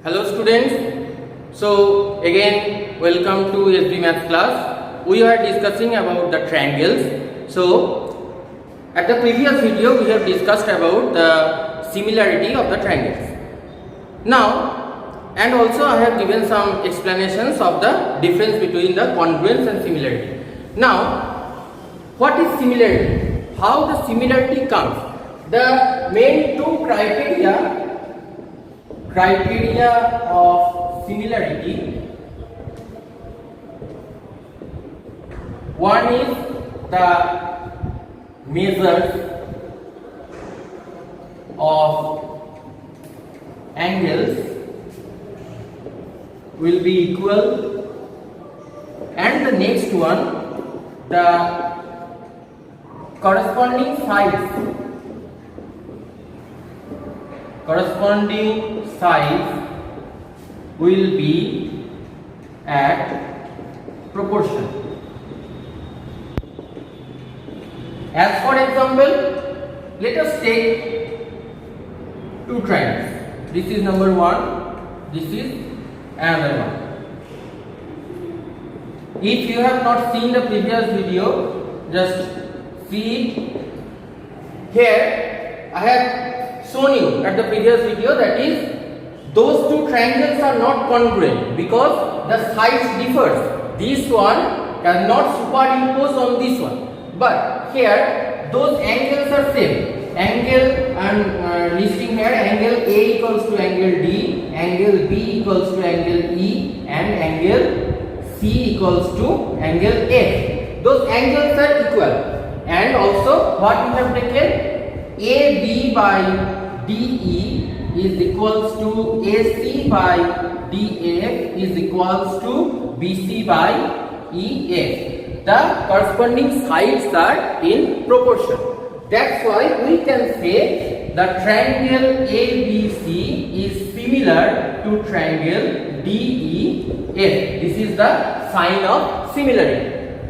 Hello students, so again welcome to SB Math class. We are discussing about the triangles. So at the previous video we have discussed about the similarity of the triangles. Now and also I have given some explanations of the difference between the congruence and similarity. Now what is similarity? How the similarity comes? The main two criteria of similarity. One is the measures of angles will be equal, and the next one, the corresponding sides will be at proportion. As for example, let us take two triangles. This is number one, this is another one. If you have not seen the previous video, just see it. Here I have shown you at the previous video, that is those two triangles are not congruent because the sides differs. This one cannot superimpose on this one, but here those angles are same. Angle and listing here, angle A equals to angle D, angle B equals to angle E, and angle C equals to angle F. Those angles are equal, and also what we have taken, AB by DE is equals to AC by DF is equals to BC by EF. The corresponding sides are in proportion. That's why we can say the triangle ABC is similar to triangle DEF. This is the sign of similarity.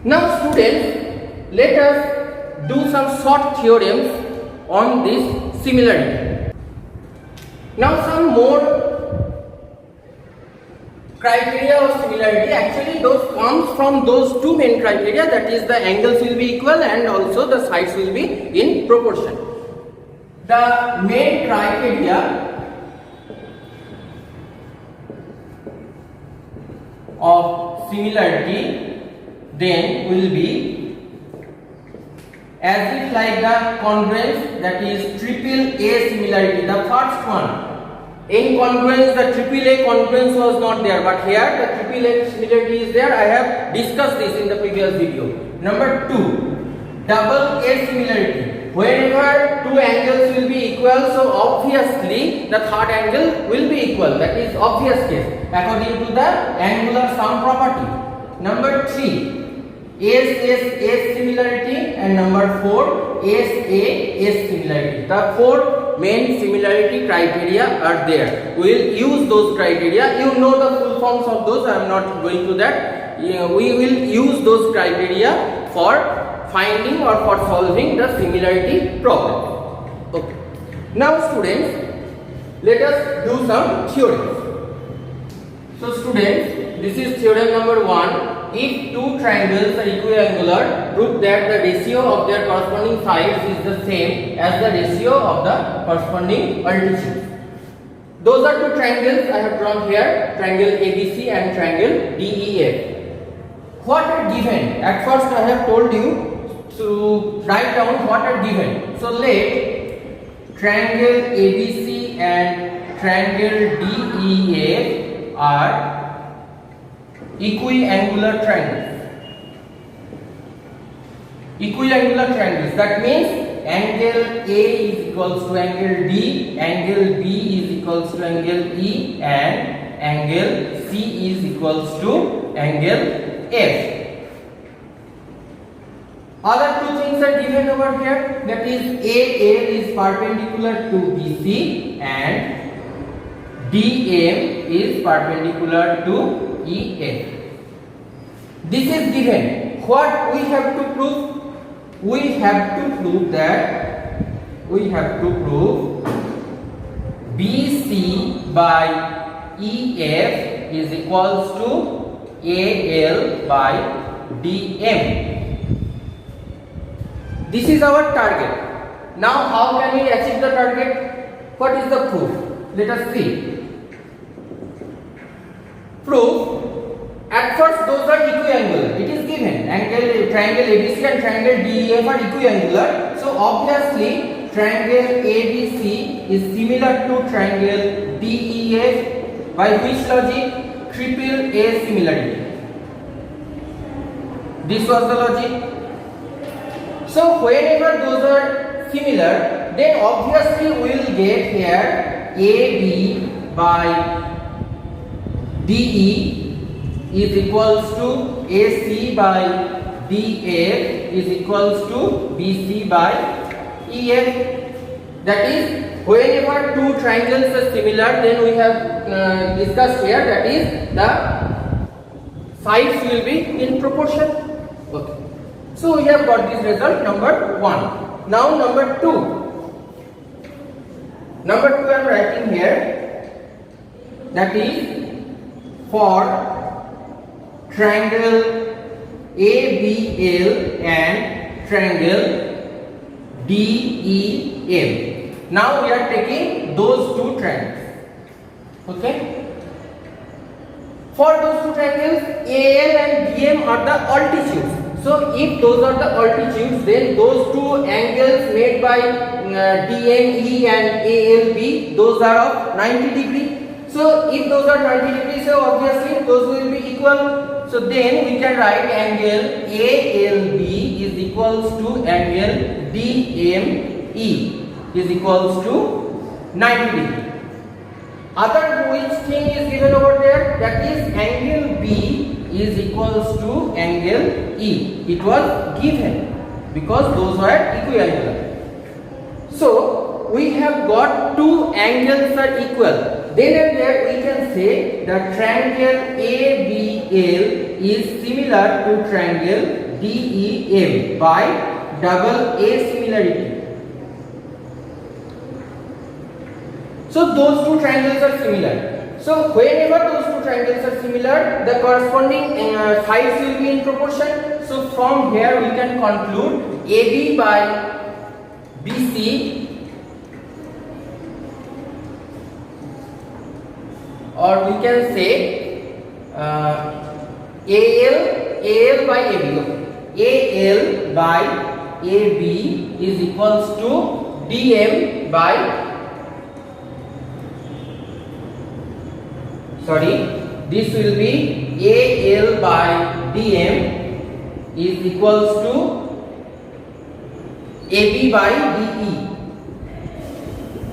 Now students, let us do some short theorems on this similarity. Now some more criteria of similarity, actually those comes from those two main criteria, that is the angles will be equal and also the sides will be in proportion. The main criteria of similarity then will be as if like the congruence, that is triple A similarity. The first one, incongruence, the triple A congruence was not there, but here the triple A similarity is there. I have discussed this in the previous video. Number two, double A similarity. Whenever two angles will be equal, so obviously the third angle will be equal. That is obvious case according to the angular sum property. Number three, S similarity, and number four, S similarity. The four main similarity criteria are there. We will use those criteria. You know the full forms of those. I am not going to that. We will use those criteria for finding or for solving the similarity problem. Okay. Now students, let us do some theorems. So students, this is theorem number one. If two triangles are equiangular, prove that the ratio of their corresponding sides is the same as the ratio of the corresponding altitudes. Those are two triangles I have drawn here, triangle ABC and triangle DEF. What are given? At first I have told you to write down what are given. So let triangle ABC and triangle DEF are equiangular triangles. Equiangular triangles, that means angle A is equals to angle D, angle B is equals to angle E, and angle C is equals to angle F. Other two things are given over here, that is AA is perpendicular to BC and DM is perpendicular to EF. This is given. What we have to prove? We have to prove BC by EF is equals to AL by DM. This is our target. Now how can we achieve the target? What is the proof? Let us see. Proof. At first those are equiangular. It is given triangle ABC and triangle DEF are equiangular. So obviously triangle ABC is similar to triangle DEF by which logic? Triple A similarity. This was the logic. So whenever those are similar, then obviously we will get here AB by DE is equals to AC by DF is equals to BC by EF. That is, whenever two triangles are similar, then we have discussed here, that is the sides will be in proportion. Okay. So we have got this result number 1. Now number 2. Number 2 I am writing here, that is for triangle ABL and triangle DEM. Now we are taking those two triangles. Okay. For those two triangles, AL and DM are the altitudes. So if those are the altitudes, then those two angles made by DME and ALB, those are of 90 degree. So if those are 90 degrees, so obviously those will be equal. So then we can write angle ALB is equals to angle DME is equals to 90 degree. Other which thing is given over there, that is angle B is equals to angle E. It was given because those were equiangular. So we have got two angles are equal. Then and there we can say that triangle ABL is similar to triangle DEM by double A similarity. So those two triangles are similar. So whenever those two triangles are similar, the corresponding sides will be in proportion. So from here we can conclude AB by BC, or we can say AL by AB. AL by AB is equals to DM by this will be AL by DM is equals to AB by DE.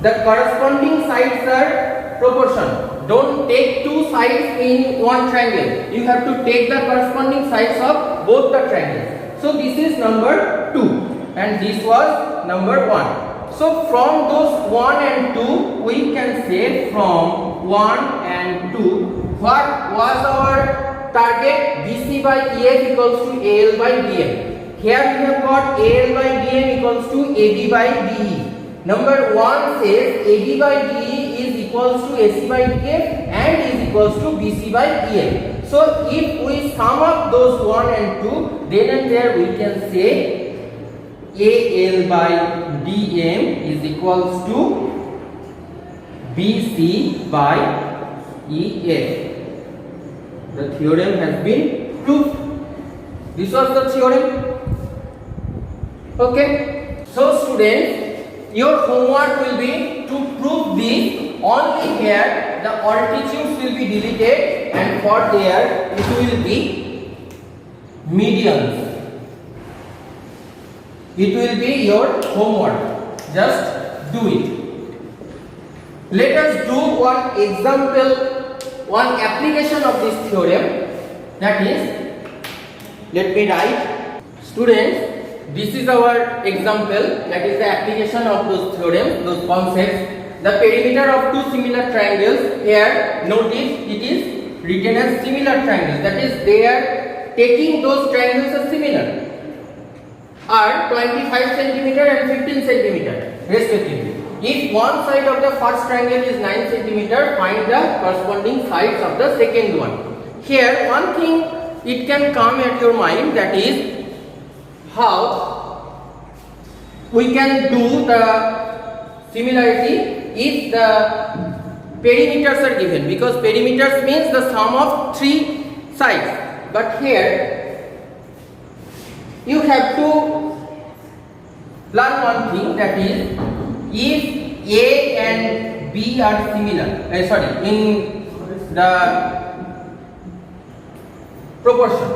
The corresponding sides are proportion. Don't take two sides in one triangle. You have to take the corresponding sides of both the triangles. So this is number 2 and this was number 1. So from those 1 and 2 we can say from 1 and 2 what was our target? BC by EF equals to AL by DM. Here we have got AL by DM equals to AB by DE. Number 1 says AB by DE is equals to AC by DF and is equals to BC by EF. So if we sum up those 1 and 2, then and there we can say AL by DM is equals to BC by EF. The theorem has been proved. This was the theorem. Okay. So students, your homework will be to prove this. Only here the altitudes will be deleted and for there it will be medians. It will be your homework. Just do it. Let us do one example, one application of this theorem. That is, let me write. Students, this is our example. That is the application of those theorems, those concepts. The perimeter of two similar triangles. Here, notice it is written as similar triangles. That is, they are taking those triangles as similar. Are 25 centimeter and 15 centimeter respectively. If one side of the first triangle is 9 cm, find the corresponding sides of the second one. Here one thing it can come at your mind, that is how we can do the similarity if the perimeters are given, because perimeters means the sum of three sides. But here you have to learn one thing, that is if A and B are similar, in the proportion,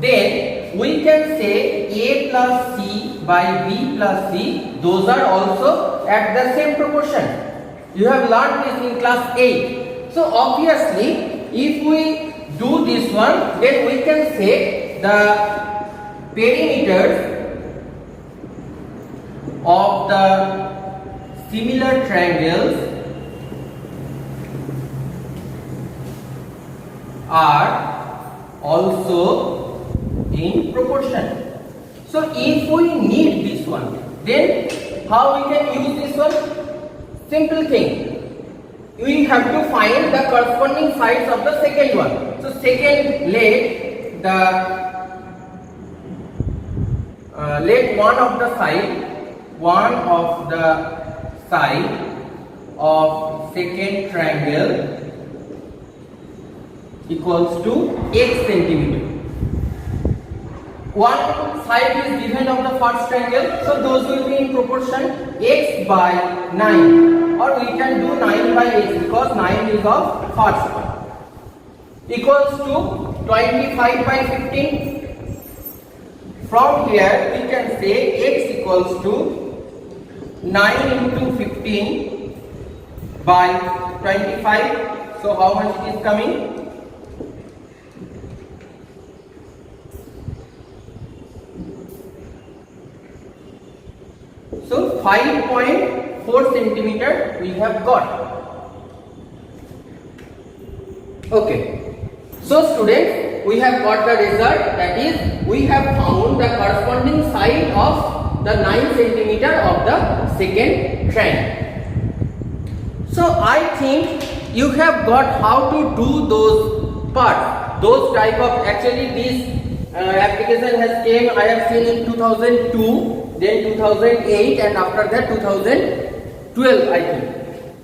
then we can say A plus C by B plus C, those are also at the same proportion. You have learned this in class 8. So obviously if we do this one, then we can say the perimeters of the similar triangles are also in proportion. So if we need this one, then how we can use this one? Simple thing, we have to find the corresponding sides of the second one. So second, let one of the side of second triangle equals to x centimeter. One side is given of the first triangle, so those will be in proportion x by 9, or we can do 9 by x because 9 is of first one, equals to 25 by 15. From here we can say x equals to 9 into 15 by 25. So how much it is coming? So 5.4 centimeter we have got. Okay. So students, we have got the result, that is we have found the corresponding side of the 9 centimeter of the second triangle. So I think you have got how to do those parts, those type of, actually this application has came, I have seen in 2002, then 2008, and after that 2012 I think.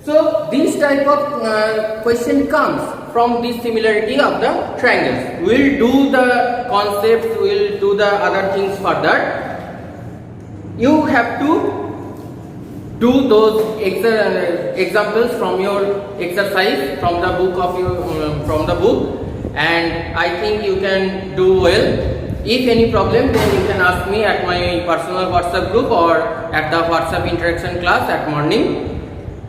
So this type of question comes from this similarity of the triangles. We will do the concepts, we will do the other things further. You have to do those examples from your exercise, from the book of and I think you can do well. If any problem, then you can ask me at my personal WhatsApp group or at the WhatsApp interaction class at morning.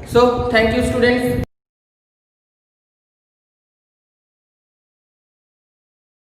So thank you students.